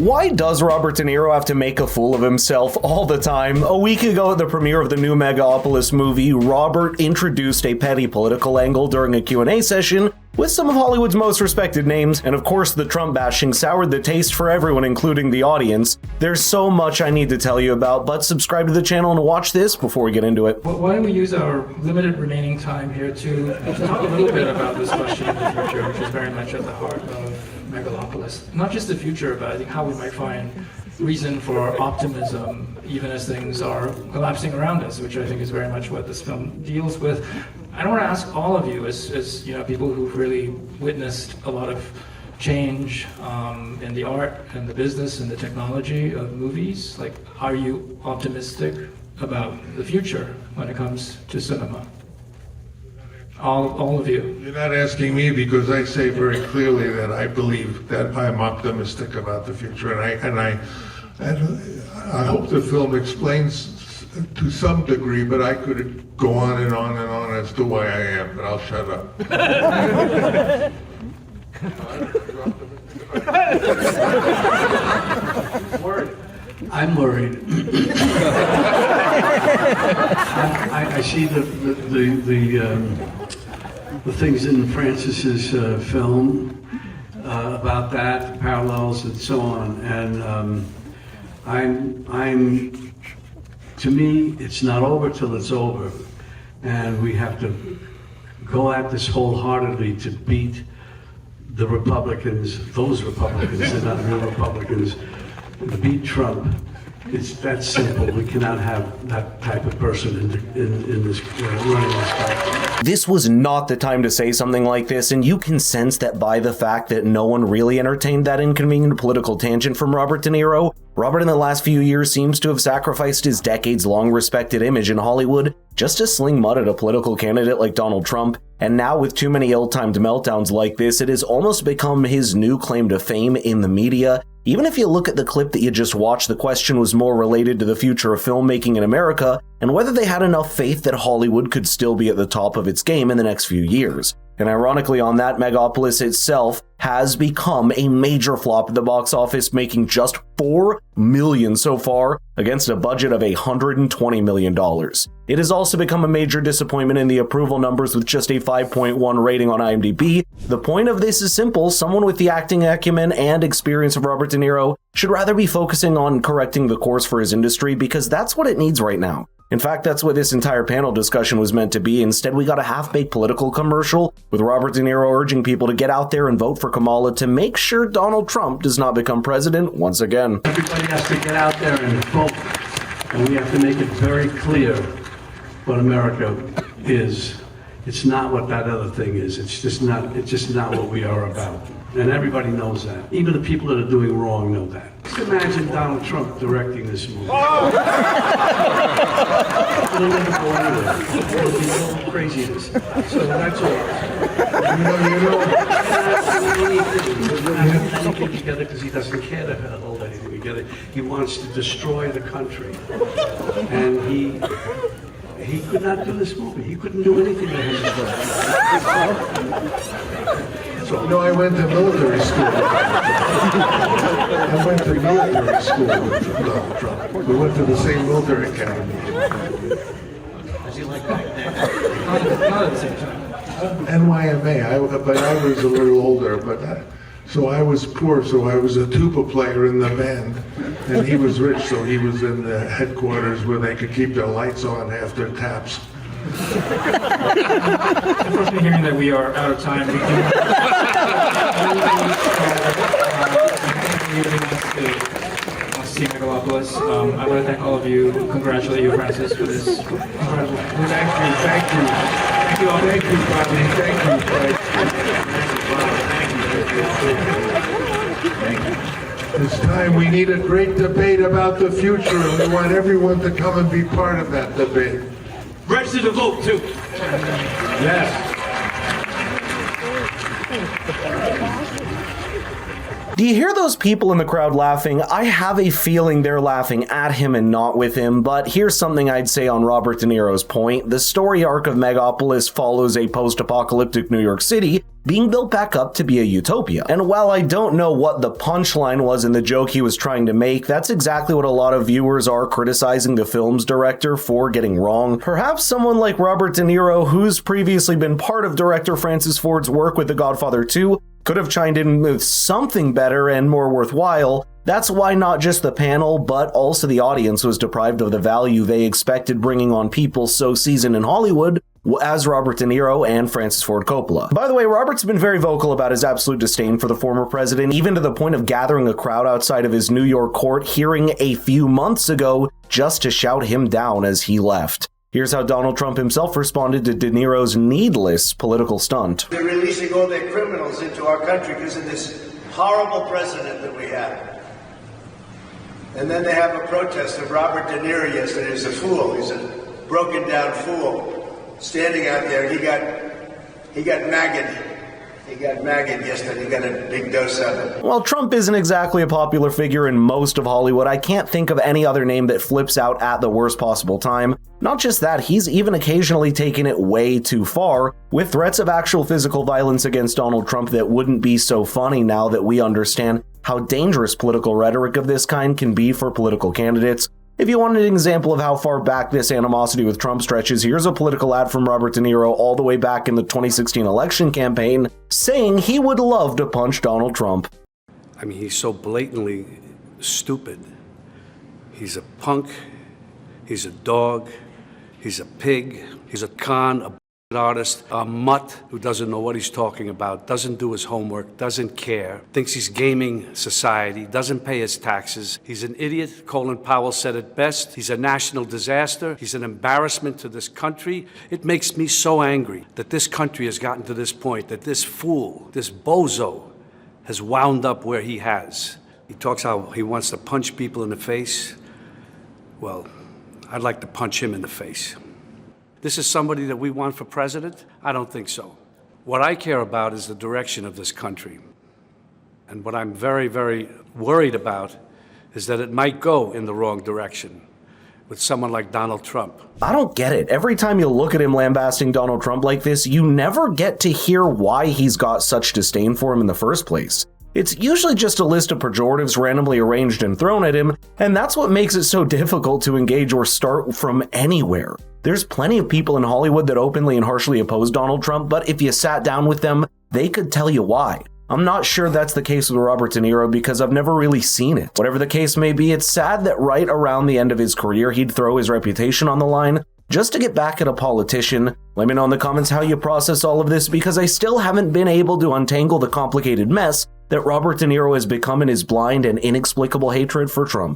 Why does Robert De Niro have to make a fool of himself all the time? A week ago at the premiere of the new Megalopolis movie, Robert introduced a petty political angle during a Q&A session with some of Hollywood's most respected names, and of course the Trump bashing soured the taste for everyone, including the audience. There's so much I need to tell you about, but subscribe to the channel and watch this before we get into it. Well, why don't we use our limited remaining time here to talk a little bit about this question of the future, which is very much at the heart of Megalopolis. Not just the future, but I think how we might find reason for optimism even as things are collapsing around us, which I think is very much what this film deals with. I want to ask all of you, as you know, people who've really witnessed a lot of change in the art and the business and the technology of movies, like, are you optimistic about the future when it comes to cinema? All of you. You're not asking me, because I say very clearly that I believe that I'm optimistic about the future, and I hope the film explains to some degree, but I could go on and on and on as to why I am, but I'll shut up. I'm worried. I see the things in Francis's film about that, the parallels and so on, and to me, it's not over till it's over, and we have to go at this wholeheartedly to beat the Republicans, those Republicans, they're not real Republicans, to beat Trump. It's that simple. We cannot have that type of person in this running this country. This was not the time to say something like this, and you can sense that by the fact that no one really entertained that inconvenient political tangent from Robert De Niro. Robert in the last few years seems to have sacrificed his decades-long respected image in Hollywood just to sling mud at a political candidate like Donald Trump, and now with too many ill-timed meltdowns like this, it has almost become his new claim to fame in the media. Even if you look at the clip that you just watched, the question was more related to the future of filmmaking in America and whether they had enough faith that Hollywood could still be at the top of its game in the next few years. And ironically on that, Megalopolis itself has become a major flop at the box office, making just $4 million so far against a budget of $120 million. It has also become a major disappointment in the approval numbers with just a 5.1 rating on IMDb. The point of this is simple. Someone with the acting acumen and experience of Robert De Niro should rather be focusing on correcting the course for his industry, because that's what it needs right now. In fact, that's what this entire panel discussion was meant to be. Instead, we got a half-baked political commercial with Robert De Niro urging people to get out there and vote for Kamala to make sure Donald Trump does not become president once again. Everybody has to get out there and vote, and we have to make it very clear what America is. It's not what that other thing is. It's just not what we are about. And everybody knows that. Even the people that are doing wrong know that. Just imagine Donald Trump directing this movie. It'll never go anywhere. It'll be so craziness. So that's all. He's not anything together because he doesn't care to hold anything together. He wants to destroy the country. And he could not do this movie. He couldn't do anything to him. So, I went to military school. I went to military school with Donald Trump. We went to the same military academy. Does he like that? Not at the same time. NYMA, but I was a little older, so I was poor, so I was a tuba player in the band, and he was rich, so he was in the headquarters where they could keep their lights on after taps. Unfortunately, hearing that we are out of time, we do see Megalopolis. I want to thank all of you, congratulate you, Francis, for this incredible. Thank you all. Thank you, Bobby. Thank you. It's time. We need a great debate about the future, and we want everyone to come and be part of that debate. Register to vote, too. Yes. Do you hear those people in the crowd laughing? I have a feeling they're laughing at him and not with him, but here's something I'd say on Robert De Niro's point. The story arc of Megalopolis follows a post-apocalyptic New York City being built back up to be a utopia. And while I don't know what the punchline was in the joke he was trying to make, that's exactly what a lot of viewers are criticizing the film's director for getting wrong. Perhaps someone like Robert De Niro, who's previously been part of director Francis Ford's work with The Godfather 2, could have chimed in with something better and more worthwhile. That's why not just the panel, but also the audience was deprived of the value they expected bringing on people so seasoned in Hollywood as Robert De Niro and Francis Ford Coppola. By the way, Robert's been very vocal about his absolute disdain for the former president, even to the point of gathering a crowd outside of his New York court hearing a few months ago just to shout him down as he left. Here's how Donald Trump himself responded to De Niro's needless political stunt. They're releasing all their criminals into our country because of this horrible president that we have. And then they have a protest of Robert De Niro yesterday. He's a fool. He's a broken down fool. Standing out there, he got maggot. He got maggot yesterday. He got a big dose of it. While Trump isn't exactly a popular figure in most of Hollywood, I can't think of any other name that flips out at the worst possible time. Not just that, he's even occasionally taken it way too far, with threats of actual physical violence against Donald Trump that wouldn't be so funny now that we understand how dangerous political rhetoric of this kind can be for political candidates. If you want an example of how far back this animosity with Trump stretches, here's a political ad from Robert De Niro all the way back in the 2016 election campaign, saying he would love to punch Donald Trump. I mean, he's so blatantly stupid. He's a punk, he's a dog, he's a pig, he's a con, a artist, a mutt who doesn't know what he's talking about, doesn't do his homework, doesn't care, thinks he's gaming society, doesn't pay his taxes. He's an idiot. Colin Powell said it best. He's a national disaster. He's an embarrassment to this country. It makes me so angry that this country has gotten to this point, that this fool, this bozo, has wound up where he has. He talks how he wants to punch people in the face. Well, I'd like to punch him in the face. This is somebody that we want for president? I don't think so. What I care about is the direction of this country. And what I'm very, very worried about is that it might go in the wrong direction with someone like Donald Trump. I don't get it. Every time you look at him lambasting Donald Trump like this, you never get to hear why he's got such disdain for him in the first place. It's usually just a list of pejoratives randomly arranged and thrown at him, and that's what makes it so difficult to engage or start from anywhere. There's plenty of people in Hollywood that openly and harshly oppose Donald Trump, but if you sat down with them, they could tell you why. I'm not sure that's the case with Robert De Niro because I've never really seen it. Whatever the case may be, it's sad that right around the end of his career, he'd throw his reputation on the line just to get back at a politician. Let me know in the comments how you process all of this, because I still haven't been able to untangle the complicated mess that Robert De Niro has become in his blind and inexplicable hatred for Trump.